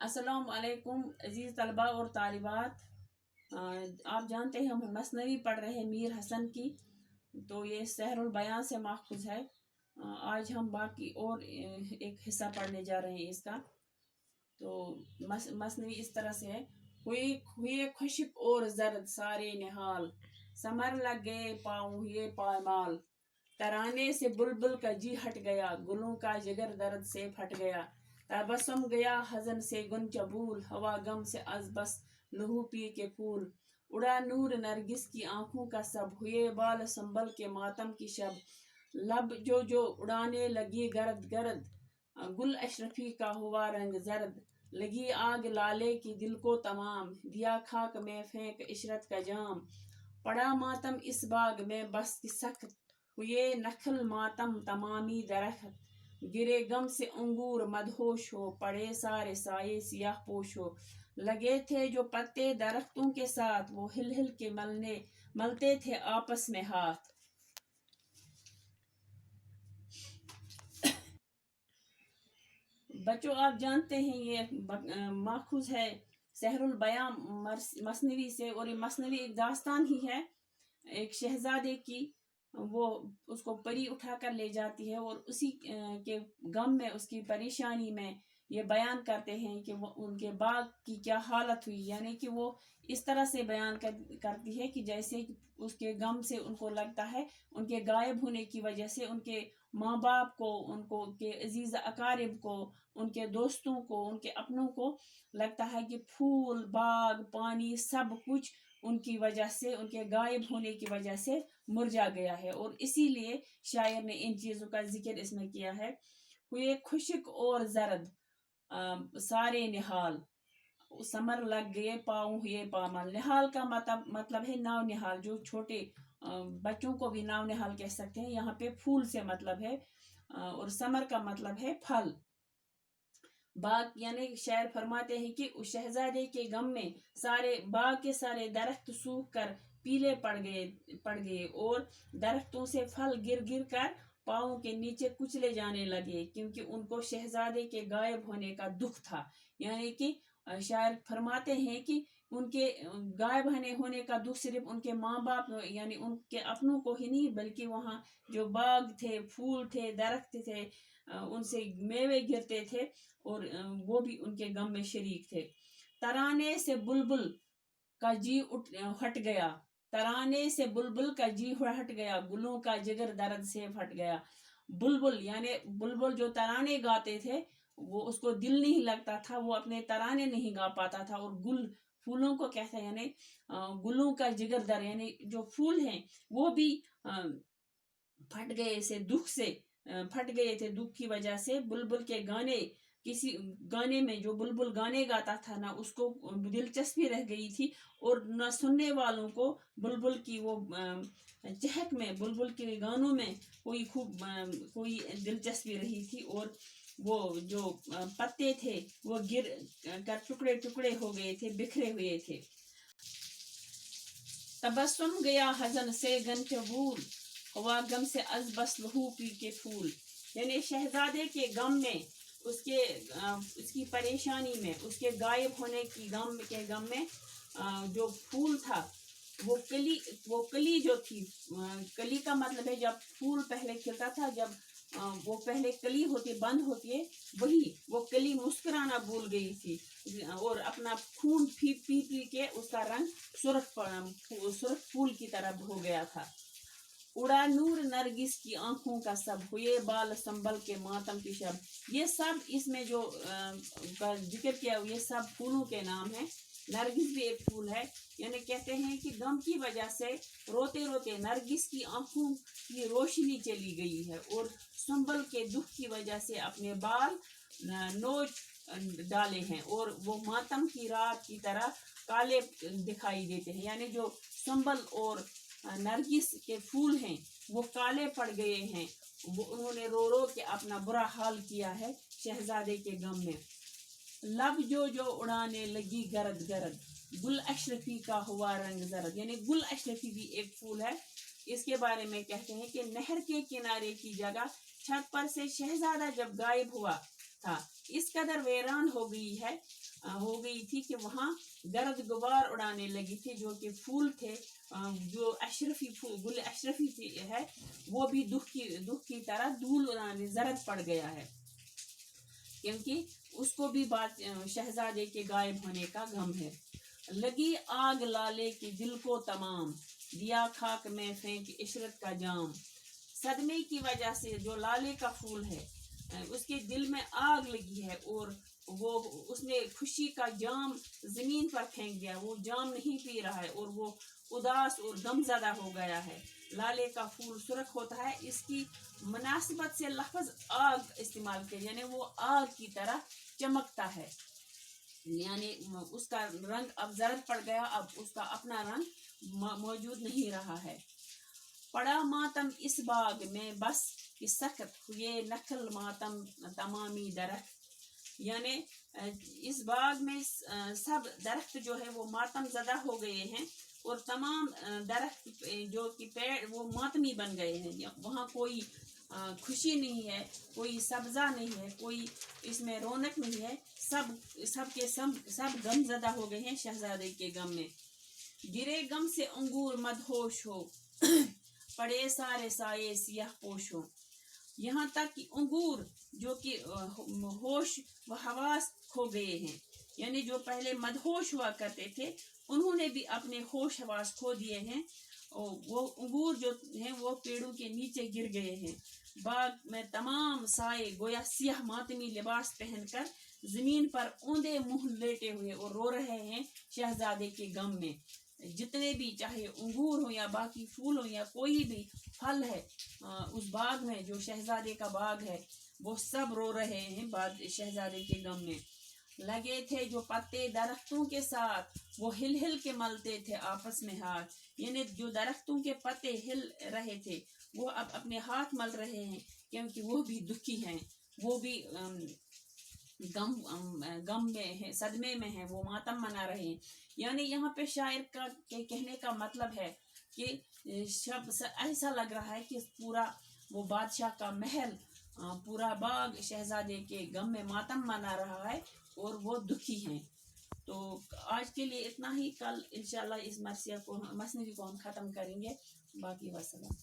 अस्सलाम वालेकुम अजीज़ तलबा और तालिबात। आप जानते हैं हम मसनवी पढ़ रहे हैं मीर हसन की, तो ये सहरुल बयां से माखूज है। आज हम बाकी और एक हिस्सा पढ़ने जा रहे हैं इसका। तो मसनवी इस तरह से है। हुए हुए खुशक और जर्द सारे निहाल, समर लग गए पाँव हुए पामाल। तराने से बुलबुल का जी हट गया, गुलों का जिगर दर्द से फट गया। तबस्सुम गया हजन से गुन चबूल, हवा गम से अजबस लहू पी के फूल। उड़ा नूर नरगिस की आंखों का सब, हुए बाल संभल के मातम की शब। लब जो उड़ाने लगी गरद गरद, गुल अशरफी का हुआ रंग जर्द। लगी आग लाले की दिल को तमाम, दिया खाक में फेंक इशरत का जाम। पड़ा मातम इस बाग में बस की सख्त, हुए नखल मातम तमामी दरख्त। गिरे गम से अंगूर मदहोश हो, पड़े सारे साये सियाह पोश हो। लगे थे जो पत्ते दरख्तों के साथ, वो हिल हिल के मलते थे आपस में हाथ। बच्चों, आप जानते हैं ये माखूज है सहरुल बयां मसनवी से, और ये मसनवी एक दास्तान ही है एक शहजादे की। वो उसको परी उठा कर ले जाती है और उसी के गम में, उसकी परेशानी में ये बयान करते हैं कि वो उनके बाग की क्या हालत हुई। यानी कि वो इस तरह से बयान करती है कि जैसे उसके गम से उनको लगता है उनके गायब होने की वजह से उनके माँ बाप को, उनको के अजीज अकारिब को, उनके दोस्तों को, उनके अपनों को लगता है कि फूल बाग पानी सब कुछ उनकी वजह से, उनके गायब होने की वजह से मुरझा गया है। और इसीलिए शायर ने इन चीजों का जिक्र इसमें किया है। हुए खुशक और जर्द सारे निहाल, समर लग गए पाँव हुए पामाल। निहाल का मतलब है नाव निहाल, जो छोटे बच्चों को भी नाव निहाल कह सकते हैं। यहाँ पे फूल से मतलब है, और समर का मतलब है फल। बाग यानी शायर फरमाते हैं कि उस शहजादे के गम में सारे बाग के सारे दरख्त सूख कर पीले पड़ गए और दरख्तों से फल गिर गिर कर पाँव के नीचे कुचले जाने लगे, क्योंकि उनको शहजादे के गायब होने का दुख था। यानी कि शायर फरमाते हैं कि उनके गायब होने का दुख सिर्फ उनके माँ बाप यानी उनके अपनों को ही नहीं, बल्कि वहाँ जो बाग थे, फूल थे, दरख्त थे, उनसे मेवे गिरते थे, और वो भी उनके गम में शरीक थे। तराने से बुलबुल का जी हट गया, तराने से बुलबुल का जी हट गया, गुलों का जिगर दर्द से फट गया। बुलबुल यानी बुलबुल जो तराने गाते थे, वो उसको दिल नहीं लगता था, वो अपने तराने नहीं गा पाता था। और गुल फूलों को कहते हैं, यानी गुलों का जिगर दर, यानी जो फूल हैं वो भी फट गए से दुख से फट गए थे दुख की वजह से। बुलबुल के गाने, किसी गाने में जो बुलबुल गाने गाता था ना, उसको दिलचस्पी रह गई थी, और न सुनने वालों को बुलबुल की वो चहक में, बुलबुल के गानों में कोई दिलचस्पी रही थी। और वो जो पत्ते थे वो गिर कर टुकड़े टुकड़े हो गए थे, बिखरे हुए थे। तबस्सुम गया हजन से गन चबूल, हुआ गम से अजबस लहू पी के फूल। यानी शहजादे के गम में, उसकी परेशानी में, उसके गायब होने की गम में जो फूल था, वो कली जो थी, कली का मतलब है जब फूल पहले खिलता था, जब वो पहले कली होती बंद होती है, वो कली मुस्कुराना भूल गई थी, और अपना खून पी पी पी के उसका रंग सुर्ख फूल की तरह हो गया था। उड़ा नूर नरगिस की आंखों का सब, हुए बाल संभल के मातम की शब। ये सब इसमें जो का जिक्र किया, ये सब फूलों के नाम है। नरगिस भी एक फूल है। यानी कहते हैं कि गम की वजह से रोते रोते नरगिस की आंखों की रोशनी चली गई है, और संभल के दुख की वजह से अपने बाल नोच डाले हैं, और वो मातम की रात की तरह काले दिखाई देते हैं। यानी जो संभल और नरगिस के फूल हैं वो काले पड़ गए हैं, वो उन्होंने रो रो के अपना बुरा हाल किया है शहजादे के गम में। लब जो उड़ाने लगी गरद गरद, गुल अशरफी का हुआ रंग जरद। यानी गुल अशरफी भी एक फूल है। इसके बारे में कहते हैं कि नहर के किनारे की जगह छत पर से शहजादा जब गायब हुआ, था, इस कदर वीरान हो गई थी कि वहाँ गर्द गुबार उड़ाने लगी थी, जो कि फूल थे, जो अशरफी फूल गुल अशरफी है, वो भी दुख की तरह धूल उड़ाने जरद पड़ गया है, क्योंकि उसको भी बात शहजादे के गायब होने का गम है। लगी आग लाले की दिल को तमाम, दिया खाक में फेंक इशरत का जाम। सदमे की वजह से जो लाले का फूल है, उसके दिल में आग लगी है और वो उसने खुशी का जाम जमीन पर फेंक दिया, वो जाम नहीं पी रहा है और वो उदास और गमजदा हो गया है। लाले का फूल सुर्ख होता है, इसकी मुनासिबत से लफ्ज आग इस्तेमाल किया, यानी वो आग की तरह चमकता है, यानी उसका रंग अब जरद पड़ गया, अब उसका अपना रंग मौजूद नहीं रहा है। पड़ा मातम इस बाग में बस कि सख्त हुए नखल मातम तमामी दरख्त, यानी इस बाग में सब दरख्त जो है वो मातम ज़दा हो गए हैं और तमाम दरख्त जो कि पेड़ वो मातमी बन गए हैं, वहाँ कोई खुशी नहीं है, कोई सब्जा नहीं है, कोई इसमें रौनक नहीं है, सब गमज़दा हो गए हैं शहजादे के गम में। गिरे गम से अंगूर मदहोश हो पड़े सारे साये सियाह पोश हो, यहाँ तक कि अंगूर जो कि होश व हवास खो गए हैं, यानी जो पहले मदहोश हुआ करते थे उन्होंने भी अपने होश हवास खो दिए हैं, और वो अंगूर जो हैं वो पेड़ों के नीचे गिर गए हैं। बाग में तमाम साए गोया सियाह मातमी लिबास पहनकर जमीन पर औंधे मुंह लेटे हुए और रो रहे हैं शहजादे के गम में। जितने भी चाहे अंगूर हो या बाकी फूल हो या कोई भी फल है उस बाग में, जो शहजादे का बाग है, वो सब रो रहे हैं बाद शहजादे के गम में। लगे थे जो पत्ते दरख्तों के साथ, वो हिल हिल के मलते थे आपस में हाथ, यानी जो दरख्तों के पत्ते हिल रहे थे वो अब अपने हाथ मल रहे हैं, क्योंकि वो भी दुखी हैं, वो भी गम में है, सदमे में है, वो मातम मना रहे हैं। यानी यहाँ पे शायर का के कहने का मतलब है कि ऐसा लग रहा है कि पूरा वो बादशाह का महल, पूरा बाग शहजादे के गम में मातम मना रहा है और वो दुखी हैं। तो आज के लिए इतना ही, कल इंशाल्लाह इस मसनवी को हम ख़त्म करेंगे। बाकी वसल्लम।